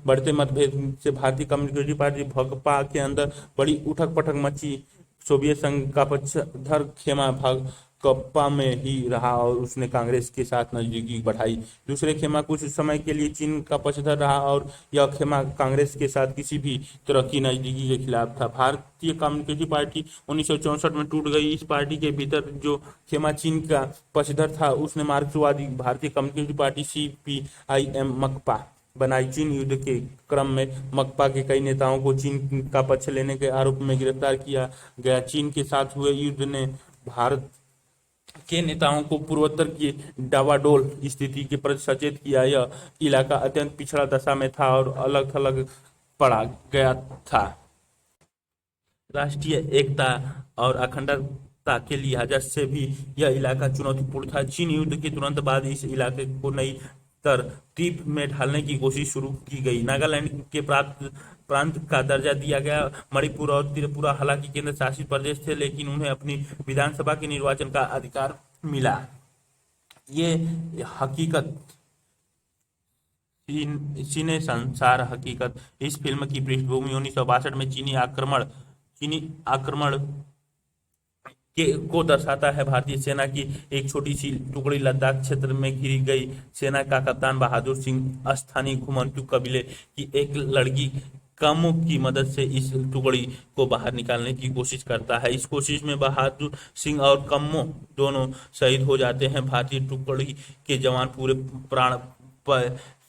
बढ़ते मतभेद से भारतीय कम्युनिस्ट पार्टी भाकपा के अंदर बड़ी उठक पटक मची। सोवियत संघ का पक्षधर खेमा भाकपा में ही रहा और उसने कांग्रेस के साथ नजदीकी बढ़ाई। दूसरे खेमा कुछ समय के लिए चीन का पक्षधर रहा और यह खेमा कांग्रेस के साथ किसी भी तरह की नजदीकी के खिलाफ था। भारतीय कम्युनिस्ट पार्टी 1964 में टूट गई। इस पार्टी के भीतर जो खेमा चीन का पक्षधर था उसने मार्क्सवादी भारतीय कम्युनिस्ट पार्टी CPIM मकपा बनाई। चीन युद्ध के क्रम में मकपा के कई नेताओं को चीन का पक्ष लेने के आरोप में गिरफ्तार किया गया। चीन के साथ हुए युद्ध ने भारत के नेताओं को पूर्वोत्तर की डावाडोल स्थिति के प्रति सचेत किया। यह इलाका अत्यंत पिछड़ा दशा में था और अलग थलग पड़ा गया था। राष्ट्रीय एकता और अखंडता के लिहाज से भी यह इलाका चुनौतीपूर्ण था। चीन युद्ध के तुरंत बाद इस इलाके को नई तरतीब में ढालने की कोशिश शुरू की गई। नागालैंड के प्रांत का दर्जा दिया गया। मणिपुर और त्रिपुरा हालांकि केंद्र शासित प्रदेश थे, लेकिन उन्हें अपनी विधानसभा के निर्वाचन का अधिकार मिला। ये हकीकत सिने संसार हकीकत इस फिल्म की पृष्ठभूमि 1962 में चीनी आक्रमण को दर्शाता है। भारतीय सेना की एक छोटी सी टुकड़ी लद्दाख क्षेत्र में घिरी गई। सेना का कप्तान बहादुर सिंह स्थानीय घुमंतू कबीले की एक लड़की कामों की मदद से इस टुकड़ी को बाहर निकालने की कोशिश करता है। इस कोशिश में बहादुर सिंह और कम्मो दोनों शहीद हो जाते हैं। भारतीय टुकड़ी के जवान पूरे प्राण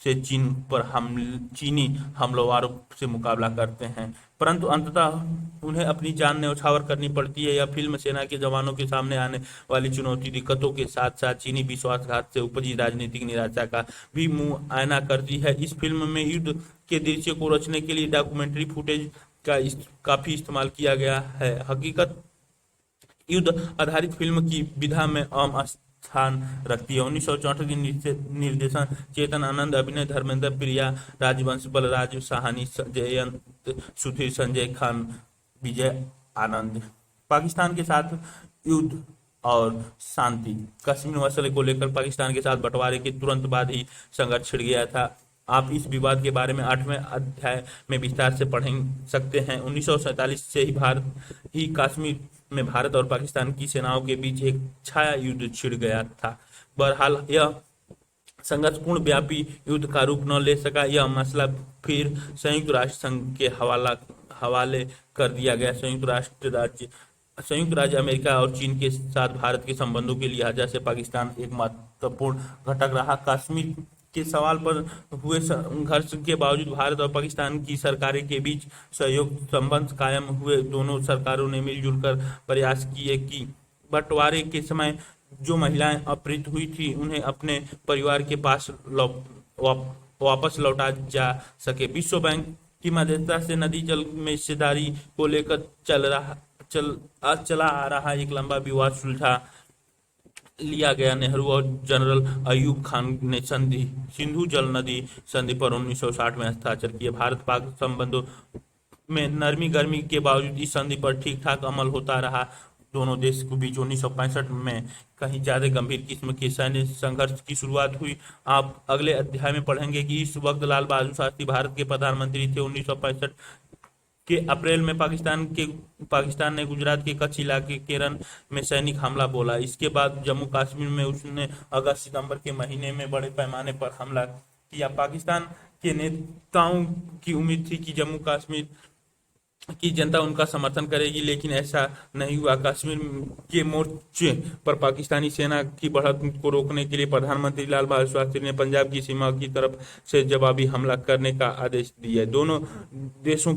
से चीनी हमलावरों से मुकाबला करते हैं, परंतु अंततः उन्हें अपनी जान न्यौछावर करनी पड़ती है। यह फिल्म सेना के जवानों के सामने आने वाली चुनौती दिक्कतों के साथ साथ चीनी विश्वासघात से उपजी राजनीतिक निराशा का भी मुंह आईना करती है। इस फिल्म में युद्ध के दृश्य को रचने के लिए डॉक्यूमेंट्री फुटेज का काफी इस्तेमाल किया गया है। हकीकत युद्ध आधारित फिल्म की विधा में अहम स्थान रखती है। 1964 की निर्देशन चेतन आनंद, अभिनय धर्मेंद्र, प्रिया राजवंश, बलराज साहनी, जयंत सुधीर, संजय खान, विजय आनंद। पाकिस्तान के साथ युद्ध और शांति। कश्मीर मसले को लेकर पाकिस्तान के साथ बंटवारे के तुरंत बाद ही संघर्ष छिड़ गया था। आप इस विवाद के बारे में 8वें अध्याय में विस्तार से पढ़ सकते हैं। 1947 से ही कश्मीर में भारत और पाकिस्तान की सेनाओं के बीच एक छाया युद्ध छिड़ गया था। बहरहाल यह संघर्ष पूर्ण व्यापी युद्ध का रूप न ले सका। यह मसला फिर संयुक्त राष्ट्र संघ के हवाले कर दिया गया। संयुक्त राज्य अमेरिका और चीन के साथ भारत के संबंधों के लिहाजा से पाकिस्तान एक महत्वपूर्ण घटक रहा। कश्मीर के सवाल पर हुए संघर्ष के बावजूद भारत और पाकिस्तान की सरकारें के बीच सहयोग संबंध कायम हुए। दोनों सरकारों ने मिलजुल कर प्रयास किए कि बंटवारे के समय जो महिलाएं अपहृत हुई थी उन्हें अपने परिवार के पास वापस लौटा जा सके। विश्व बैंक की मध्यस्थता से नदी जल में हिस्सेदारी को लेकर चला आ रहा एक लंबा विवाद सुलझा लिया गया। नेहरू और जनरल अयूब खान ने सिंधु जल नदी संधि पर 1960 में हस्ताक्षर किए। भारत पाक संबंधों में नरमी गर्मी के बावजूद इस संधि पर ठीक ठाक अमल होता रहा। दोनों देश के बीच 1965 में कहीं ज्यादा गंभीर किस्म के सैन्य संघर्ष की शुरुआत हुई। आप अगले अध्याय में पढ़ेंगे कि इस वक्त लाल बहादुर शास्त्री भारत के प्रधानमंत्री थे। 1965 के अप्रैल में पाकिस्तान ने गुजरात के कच्छ इलाके केरन में सैनिक हमला बोला। इसके बाद जम्मू कश्मीर में उसने अगस्त सितंबर के महीने में बड़े पैमाने पर हमला किया। पाकिस्तान के नेताओं की उम्मीद थी कि जम्मू कश्मीर की जनता उनका समर्थन करेगी, लेकिन ऐसा नहीं हुआ। कश्मीर के मोर्चे पर पाकिस्तानी सेना की बढ़त को रोकने के लिए प्रधानमंत्री लाल बहादुर शास्त्री ने पंजाब की सीमा की तरफ से जवाबी हमला करने का आदेश दिया। दोनों देशों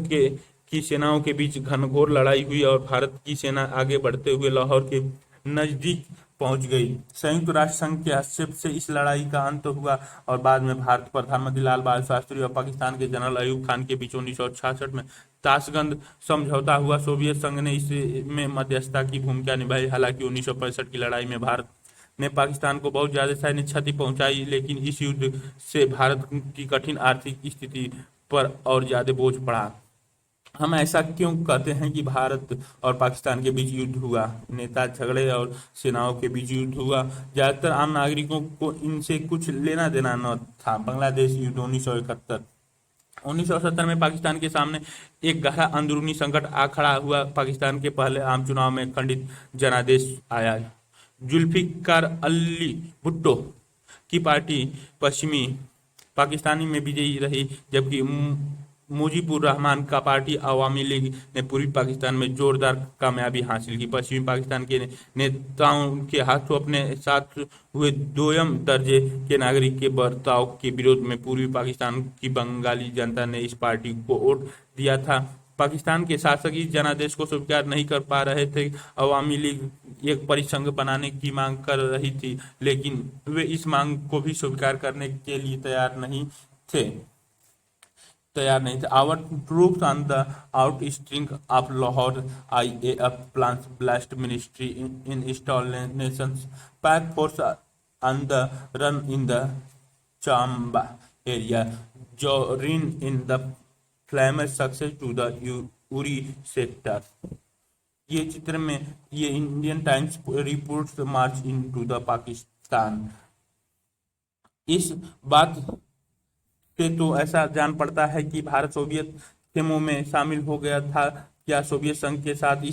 की सेनाओं के बीच घनघोर लड़ाई हुई और भारत की सेना आगे बढ़ते हुए लाहौर के नजदीक पहुंच गई। संयुक्त राष्ट्र संघ के हस्तक्षेप से इस लड़ाई का अंत हुआ और बाद में भारत प्रधानमंत्री लाल बहादुर शास्त्री और पाकिस्तान के जनरल अयूब खान के बीच 1966 में ताशकंद समझौता हुआ। सोवियत संघ ने इसमें मध्यस्थता की भूमिका निभाई। हालांकि 1965 की लड़ाई में भारत ने पाकिस्तान को बहुत ज्यादा सैन्य क्षति पहुंचाई, लेकिन इस युद्ध से भारत की कठिन आर्थिक स्थिति पर और ज्यादा बोझ पड़ा। हम ऐसा क्यों कहते हैं कि भारत और पाकिस्तान के बीच युद्ध हुआ? नेता झगड़े और सेनाओं के बीच युद्ध हुआ। ज्यादातर आम नागरिकों को इनसे कुछ लेना देना न था। बांग्लादेश युद्ध 1970 में पाकिस्तान के सामने एक गहरा अंदरूनी संकट आ खड़ा हुआ। पाकिस्तान के पहले आम चुनाव में खंडित जनादेश आया। जुल्फिकार अली भुट्टो की पार्टी पश्चिमी पाकिस्तानी में विजयी रही, जबकि मुजीबुर रहमान का पार्टी अवामी लीग ने पूर्वी पाकिस्तान में जोरदार कामयाबी हासिल की। पश्चिमी पाकिस्तान के नेताओं के हाथों अपने साथ हुए दोयम दर्जे के नागरिक के बर्ताव के विरोध में पूर्वी पाकिस्तान की बंगाली जनता ने इस पार्टी को वोट दिया था। पाकिस्तान के शासक इस जनादेश को स्वीकार नहीं कर पा रहे थे। अवामी लीग एक परिसंघ बनाने की मांग कर रही थी, लेकिन वे इस मांग को भी स्वीकार करने के लिए तैयार नहीं थे। Our troops on the outskirts of Lahore IAF plans blast ministry in installations. Pak force on the run in the Chamba area. Jorin in the flamer success to the Uri sector. ये चित्र में ये Indian times reports March into the Pakistan. इस बात से तो ऐसा जान पड़ता है कि भारत सोवियत खेमों में शामिल हो गया था। क्या सोवियत संघ के साथ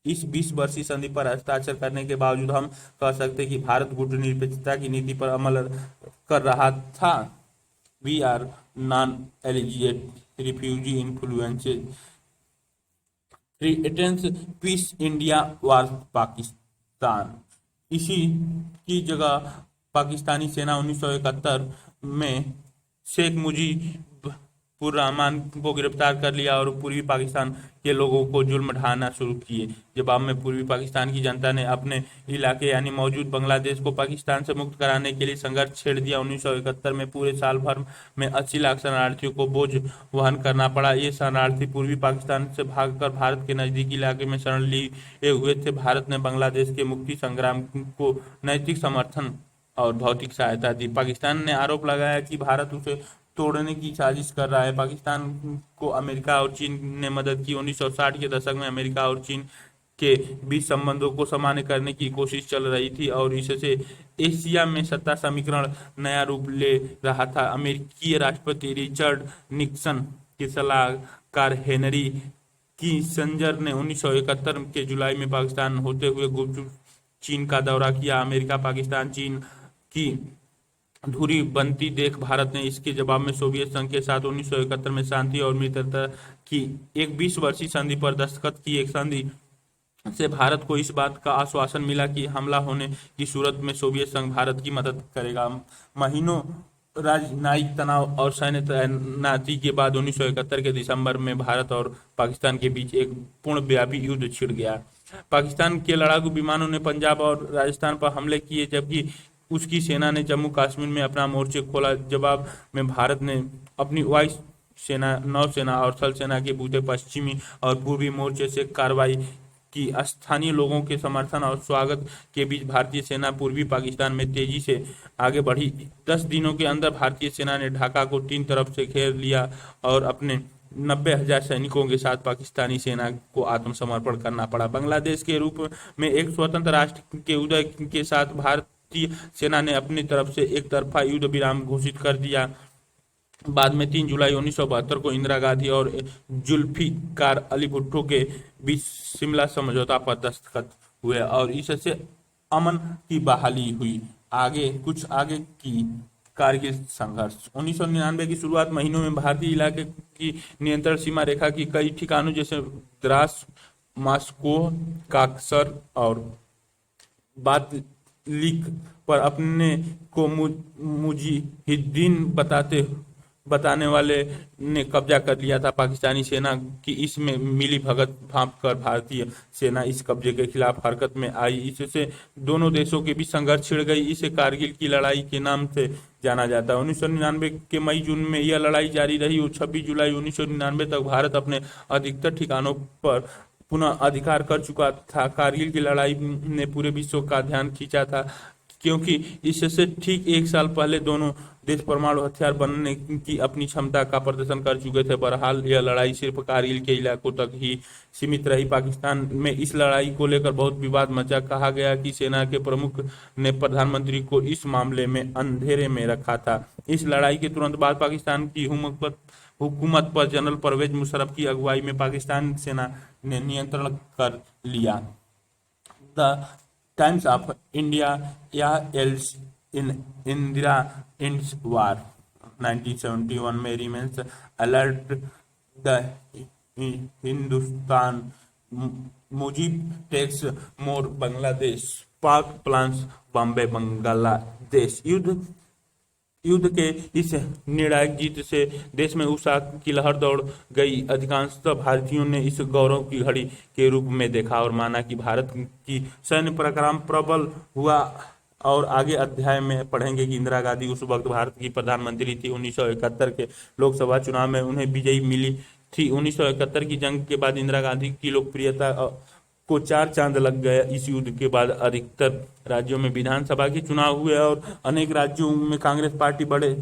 इस 20 वर्षीय संधि पर हस्ताक्षर करने के बावजूद हम कह सकते कि भारत गुटनिरपेक्षता की नीति पर अमल कर रहा था? We are non eligible refugee influences threatens peace India war Pakistan. इसी की जगह पाकिस्तानी सेना 1971 में शेख मुजीबुर रहमान को गिरफ्तार कर लिया और पूर्वी पाकिस्तान के लोगों को जुल्म ढाना शुरू किए। जवाब में पूर्वी पाकिस्तान की जनता ने अपने इलाके यानी मौजूद बांग्लादेश को पाकिस्तान से मुक्त कराने के लिए संघर्ष छेड़ दिया। 1971 में पूरे साल भर में 80 लाख शरणार्थियों को बोझ वहन करना पड़ा। ये शरणार्थी पूर्वी पाकिस्तान से भागकर भारत के नजदीकी इलाके में शरण लिए हुए थे। भारत ने बांग्लादेश के मुक्ति संग्राम को नैतिक समर्थन और भौतिक सहायता दी। पाकिस्तान ने आरोप लगाया कि भारत उसे तोड़ने की साजिश कर रहा है। पाकिस्तान को अमेरिका और चीन ने मदद की। 1960 के दशक में अमेरिका और चीन के बीच संबंधों को सामान्य करने की कोशिश चल रही थी और इससे एशिया में सत्ता समीकरण नया रूप ले रहा था। अमेरिकी राष्ट्रपति रिचर्ड निक्सन के सलाहकार हेनरी किसिंजर ने 1971 के जुलाई में पाकिस्तान होते हुए गुपचुप चीन का दौरा किया। अमेरिका, पाकिस्तान, चीन की धुरी बनती देख भारत ने इसके जवाब में सोवियत संघ के साथ 1971 में शांति और मित्रता की एक 20 वर्षीय संधि पर दस्तखत की। एक संधि से भारत को इस बात का आश्वासन मिला कि हमला होने की सूरत में सोवियत संघ भारत की मदद करेगा। महीनों राजनयिक तनाव और सैन्य तैनाती के बाद 1971 के दिसंबर में भारत और पाकिस्तान के बीच एक पूर्णव्यापी युद्ध छिड़ गया। पाकिस्तान के लड़ाकू विमानों ने पंजाब और राजस्थान पर हमले किए, जबकि उसकी सेना ने जम्मू कश्मीर में अपना मोर्चे खोला। जवाब में भारत ने अपनी वायु सेना, नौसेना और थल सेना के बूते पश्चिमी और पूर्वी मोर्चे से कार्रवाई की। स्थानीय लोगों के समर्थन और स्वागत के बीच भारतीय सेना पूर्वी पाकिस्तान में तेजी से आगे बढ़ी। 10 दिनों के अंदर भारतीय सेना ने ढाका को 3 तरफ से घेर लिया और अपने 90,000 सैनिकों के साथ पाकिस्तानी सेना को आत्मसमर्पण करना पड़ा। बांग्लादेश के रूप में एक स्वतंत्र राष्ट्र के उदय के साथ भारतीय सेना ने अपनी तरफ से एक तरफा युद्ध विराम घोषित कर दिया। बाद में 3 जुलाई 1972 को इंदिरा गांधी और जुल्फिकार अली भुट्टो के बीच शिमला समझौता पर दस्तखत हुए और इससे अमन की बहाली हुई। आगे की कारगिल संघर्ष 1999 की शुरुआत महीनों में भारतीय इलाके की नियंत्रण सीमा रेखा की कई ठिकानों जैसे द्रास, मास्को, काकसर और बातलिक पर अपने को मुजाहिदीन बताने वाले ने कब्जा कर लिया था। पाकिस्तानी सेना की इसमें मिली भगत भांप कर भारतीय सेना इस कब्जे के खिलाफ हरकत में आई। इससे दोनों देशों के बीच संघर्ष छिड़ गई। इसे कारगिल की लड़ाई के नाम से जाना जाता है। 1999 के मई जून में यह लड़ाई जारी रही और 26 जुलाई 1999 तक भारत अपने अधिकतर ठिकानों पर पुनः अधिकार कर चुका था। कारगिल की लड़ाई ने पूरे विश्व का ध्यान खींचा था, क्योंकि इससे ठीक 1 साल पहले दोनों देश परमाणु हथियार बनने की अपनी क्षमता का प्रदर्शन कर चुके थे। बहरहाल यह लड़ाई सिर्फ कारगिल के इलाकों तक ही सीमित रही। पाकिस्तान में इस लड़ाई को लेकर बहुत विवाद मचा। कहा गया कि सेना के प्रमुख ने प्रधानमंत्री को इस मामले में अंधेरे में रखा था। इस लड़ाई के तुरंत बाद पाकिस्तान की हुकूमत पर जनरल परवेज मुशर्रफ की अगुवाई में पाकिस्तान सेना ने नियंत्रण कर लिया। द टाइम्स ऑफ इंडिया या else in Indira ends war 1971 में remains alert the Hindustan Mujib takes more Bangladesh Pak plans Bombay Bangladesh. युद्ध के इस निर्णायक जीत से देश में उत्साह की लहर दौड़ गई। अधिकांशतः भारतीयों ने इस गौरव की घड़ी के रूप में देखा और माना कि भारत की सैन्य पराक्रम प्रबल हुआ। और आगे अध्याय में पढ़ेंगे कि इंदिरा गांधी उस वक्त भारत की प्रधानमंत्री थी। 1971 के लोकसभा चुनाव में उन्हें विजयी मिली थी। 1971 की जंग के बाद इंदिरा गांधी की लोकप्रियता को 4 चांद लग गया। इस युद्ध के बाद अधिकतर राज्यों में विधानसभा के चुनाव हुए और अनेक राज्यों में कांग्रेस पार्टी बड़े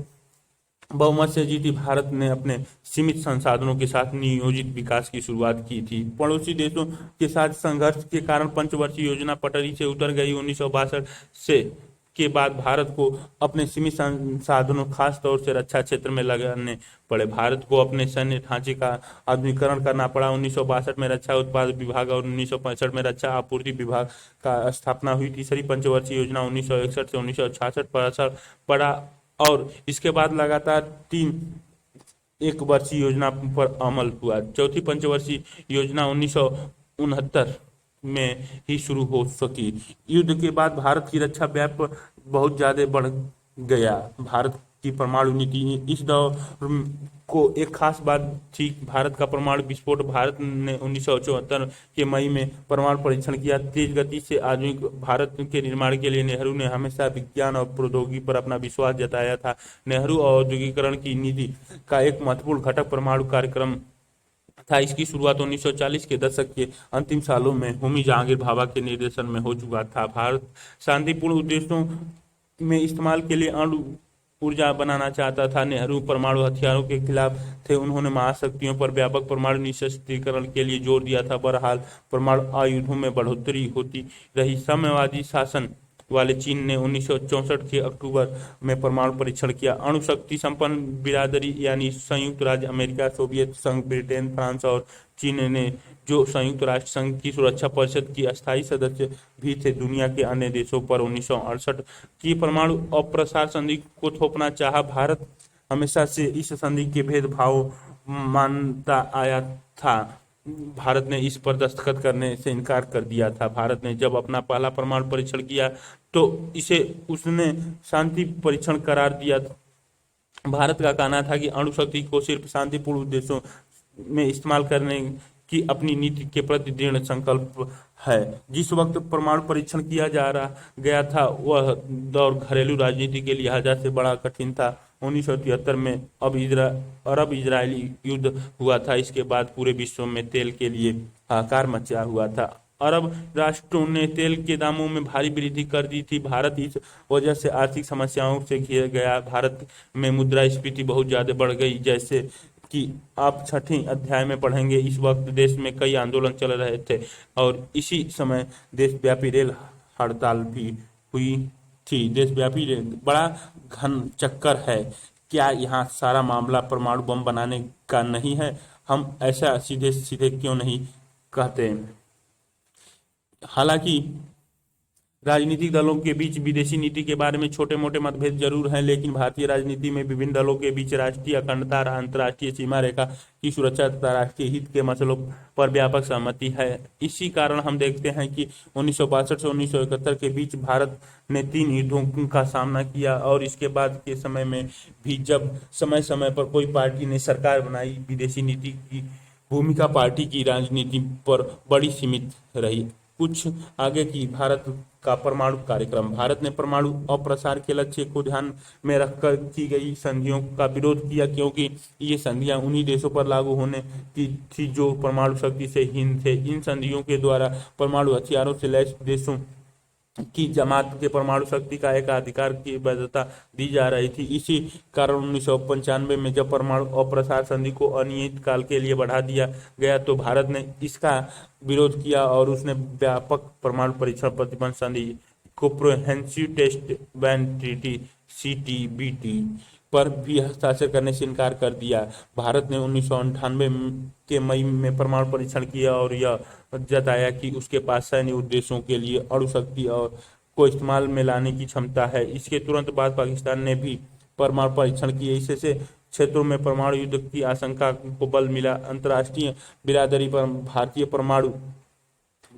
बहुमत से जीती। भारत ने अपने सीमित संसाधनों के साथ नियोजित विकास की शुरुआत की थी। पड़ोसी देशों के साथ संघर्ष के कारण पंचवर्षीय योजना पटरी से उतर गई। 1962 से के बाद भारत को अपने सीमित संसाधनों, खास तौर से रक्षा क्षेत्र में लगाने पड़े। भारत को अपने सैन्य ढांचे का आधुनिकीकरण करना पड़ा। 1962 में रक्षा उत्पादन विभाग और 1965 में रक्षा आपूर्ति विभाग का स्थापना हुई। तीसरी पंचवर्षीय योजना 1961 से 1966 पर असर पड़ा और इसके बाद लगातार 3 एक वर्षीय योजना पर अमल हुआ। चौथी पंचवर्षीय योजना 1969 में ही शुरू हो सकी। युद्ध के बाद भारत की रक्षा व्याप बहुत ज्यादा बढ़ गया। भारत की परमाणु नीति इस दौर को एक खास बात थी। भारत का परमाणु विस्फोट। भारत ने 1974 के मई में परमाणु परीक्षण किया। तेज गति से आधुनिक भारत के निर्माण के लिए नेहरू ने हमेशा विज्ञान और प्रौद्योगिकी पर अपना विश्वास जताया था। नेहरू औद्योगिकरण की नीति का एक महत्वपूर्ण घटक परमाणु कार्यक्रम था। इसकी शुरुआत 1940 के दशक के अंतिम सालों में होमी जहांगीर भाभा के निर्देशन में हो चुका था। भारत शांतिपूर्ण उद्देश्यों में इस्तेमाल के लिए अणु ऊर्जा बनाना चाहता था। नेहरू परमाणु हथियारों के खिलाफ थे। उन्होंने महाशक्तियों पर व्यापक परमाणु निःशस्त्रीकरण के लिए जोर दिया था। बहरहाल परमाणु आयुधों में बढ़ोतरी होती रही। साम्यवादी शासन वाले चीन ने 1964 के अक्टूबर में परमाणु परीक्षण किया। अणु शक्ति संपन्न बिरादरी यानी संयुक्त राज्य अमेरिका, सोवियत संघ, ब्रिटेन, फ्रांस और चीन ने, जो संयुक्त राष्ट्र संघ की सुरक्षा परिषद की अस्थायी सदस्य भी थे, दुनिया के अन्य देशों पर 1968 की परमाणु अप्रसार संधि को थोपना चाहा। भारत हमेशा से इस संधि के भेदभाव मानता आया था। भारत ने इस पर दस्तखत करने से इनकार कर दिया था। भारत ने जब अपना पहला परमाणु परीक्षण किया तो इसे उसने शांति परीक्षण करार दिया। भारत का कहना था कि अणु शक्ति को सिर्फ शांतिपूर्ण उद्देश्यों में इस्तेमाल करने की अपनी नीति के प्रति दृढ़ संकल्प है। जिस वक्त परमाणु परीक्षण किया जा रहा गया था वह दौर घरेलू राजनीति के लिहाजा से बड़ा कठिन था। 1973 में अरब इजरायली युद्ध हुआ था। इसके बाद पूरे विश्व में तेल के लिए हाहाकार मचा हुआ था। अरब राष्ट्रों ने तेल के दामों में भारी वृद्धि कर दी थी। भारत इस वजह से आर्थिक समस्याओं से घिर गया। भारत में मुद्रास्फीति बहुत ज्यादा बढ़ गई। जैसे कि आप छठे अध्याय में पढ़ेंगे, इस वक्त देश में कई आंदोलन चल रहे थे और इसी समय देशव्यापी रेल हड़ताल भी हुई थी। देशव्यापी रेल बड़ा घन चक्कर है। क्या यहाँ सारा मामला परमाणु बम बनाने का नहीं है? हम ऐसा सीधे सीधे क्यों नहीं कहते? हालांकि राजनीतिक दलों के बीच विदेशी नीति के बारे में छोटे मोटे मतभेद जरूर हैं, लेकिन भारतीय राजनीति में विभिन्न दलों के बीच राष्ट्रीय अखंडता, अंतर्राष्ट्रीय सीमा रेखा की सुरक्षा तथा राष्ट्रीय हित के मसलों पर व्यापक सहमति है। इसी कारण हम देखते हैं कि 1962 से 1971 के बीच भारत ने 3 युद्धों का सामना किया और इसके बाद के समय में भी जब समय समय पर कोई पार्टी ने सरकार बनाई, विदेशी नीति की भूमिका पार्टी की राजनीति पर बड़ी सीमित रही। कुछ आगे की भारत का परमाणु कार्यक्रम। भारत ने परमाणु अप्रसार के लक्ष्य को ध्यान में रखकर की गई संधियों का विरोध किया, क्योंकि ये संधियां उन्हीं देशों पर लागू होने की थी जो परमाणु शक्ति से हीन थे। इन संधियों के द्वारा परमाणु हथियारों से लैस देशों की जमात के परमाणु शक्ति का एकाधिकार की वैधता दी जा रही थी। इसी कारण 1995 में जब परमाणु अप्रसार संधि को अनियमित काल के लिए बढ़ा दिया गया तो भारत ने इसका विरोध किया और उसने व्यापक परमाणु परीक्षण प्रतिबंध संधि comprehensive test ban treaty CTBT पर भी हस्ताक्षर करने से इनकार कर दिया। भारत ने 1998 के मई में परमाणु परीक्षण किया और यह जताया कि उसके पास सैन्य उद्देश्यों के लिए अणु शक्ति और को इस्तेमाल में लाने की क्षमता है। इसके तुरंत बाद पाकिस्तान ने भी परमाणु परीक्षण किए। इससे क्षेत्रों में परमाणु युद्ध की आशंका को बल मिला। अंतर्राष्ट्रीय बिरादरी पर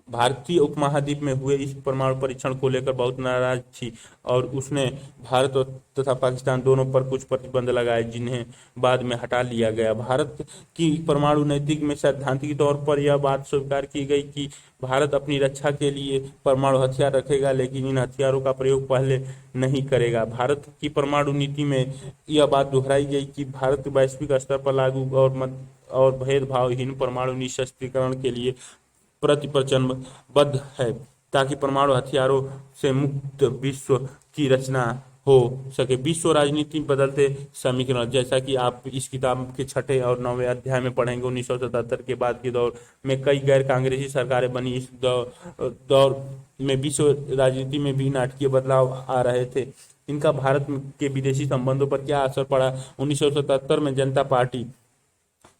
भारतीय उपमहाद्वीप में हुए इस परमाणु परीक्षण को लेकर बहुत नाराज थी और उसने भारत तथा पाकिस्तान दोनों पर कुछ प्रतिबंध लगाए, जिन्हें बाद में हटा लिया गया। भारत की परमाणु नीति में सैद्धांतिक तौर पर यह बात स्वीकार की गई कि भारत अपनी रक्षा के लिए परमाणु हथियार रखेगा, लेकिन इन हथियारों का प्रयोग पहले नहीं करेगा। भारत की परमाणु नीति में यह बात दोहराई गई कि भारत वैश्विक स्तर पर लागू और भेदभावहीन परमाणु निःशस्त्रीकरण के लिए प्रतिप्रचनबद्ध है, ताकि परमाणु हथियारों से मुक्त विश्व की रचना हो सके। विश्व राजनीति बदलते समीकरण, जैसा कि आप इस किताब के 6 और 9वें अध्याय में पढ़ेंगे। 1977 के बाद के दौर में कई गैर कांग्रेसी सरकारें बनी। इस दौर में विश्व राजनीति में भी नाटकीय बदलाव आ रहे थे। इनका भारत के विदेशी संबंधों पर क्या असर पड़ा? 1977 में जनता पार्टी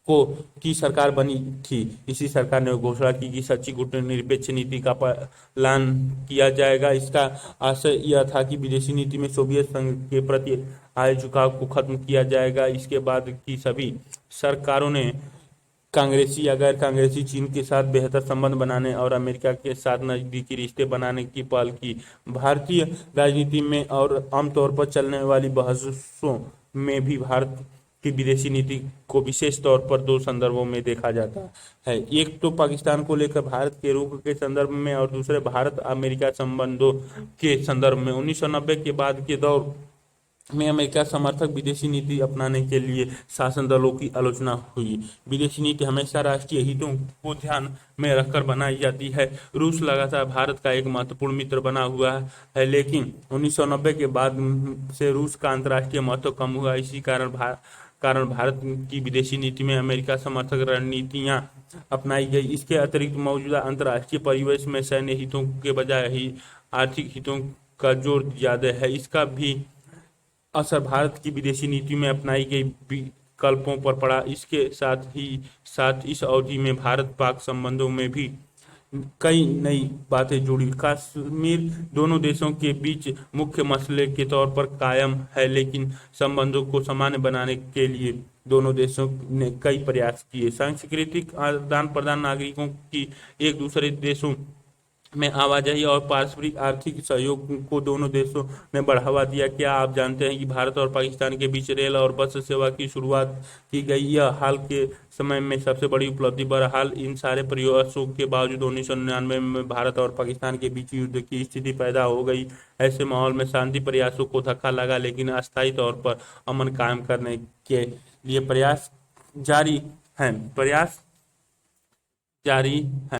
की सरकार बनी थी। इसी सरकार ने घोषणा की कि सच्ची गुटनिरपेक्ष नीति का पालन किया जाएगा। इसका आशय यह था कि विदेशी नीति में सोवियत संघ के प्रति आए झुकाव को खत्म किया जाएगा। इसके बाद की सभी सरकारों ने कांग्रेसी या गैर कांग्रेसी चीन के साथ बेहतर संबंध बनाने और अमेरिका के साथ नजदीकी रिश्ते बनाने की पहल की। भारतीय राजनीति में और आमतौर पर चलने वाली बहसों में भी भारत की विदेशी नीति को विशेष तौर पर 2 संदर्भों में देखा जाता है। एक तो पाकिस्तान को लेकर भारत के रुख के संदर्भ में और दूसरे भारत अमेरिका संबंधों के संदर्भ में। 1990 के बाद के दौर में अमेरिका समर्थक विदेशी नीति अपनाने के लिए शासन दलों की आलोचना हुई। विदेशी नीति हमेशा राष्ट्रीय हितों को ध्यान में रखकर बनाई जाती है। रूस लगातार भारत का एक महत्वपूर्ण मित्र बना हुआ है, लेकिन 1990 के बाद से रूस का अंतर्राष्ट्रीय महत्व कम हुआ। इसी कारण भारत की विदेशी नीति में अमेरिका समर्थक रणनीतियां अपनाई गई। इसके अतिरिक्त मौजूदा अंतर्राष्ट्रीय परिवेश में सैन्य हितों के बजाय ही आर्थिक हितों का जोर ज्यादा है। इसका भी असर भारत की विदेशी नीति में अपनाई गई विकल्पों पर पड़ा। इसके साथ ही साथ इस अवधि में भारत पाक संबंधों में भी कई नई बातें जुड़ी। कश्मीर दोनों देशों के बीच मुख्य मसले के तौर पर कायम है, लेकिन संबंधों को सामान्य बनाने के लिए दोनों देशों ने कई प्रयास किए। सांस्कृतिक आदान प्रदान, नागरिकों की एक दूसरे देशों में आवाजाही और पारस्परिक आर्थिक सहयोग को दोनों देशों ने बढ़ावा दिया। क्या आप जानते हैं कि भारत और पाकिस्तान के बीच रेल और बस सेवा की शुरुआत की गई? यह हाल के समय में सबसे बड़ी उपलब्धि। बहरहाल इन सारे प्रयासों के बावजूद 1999 में भारत और पाकिस्तान के बीच युद्ध की स्थिति पैदा हो गई। ऐसे माहौल में शांति प्रयासों को धक्का लगा, लेकिन अस्थायी तौर पर अमन कायम करने के लिए प्रयास जारी हैं।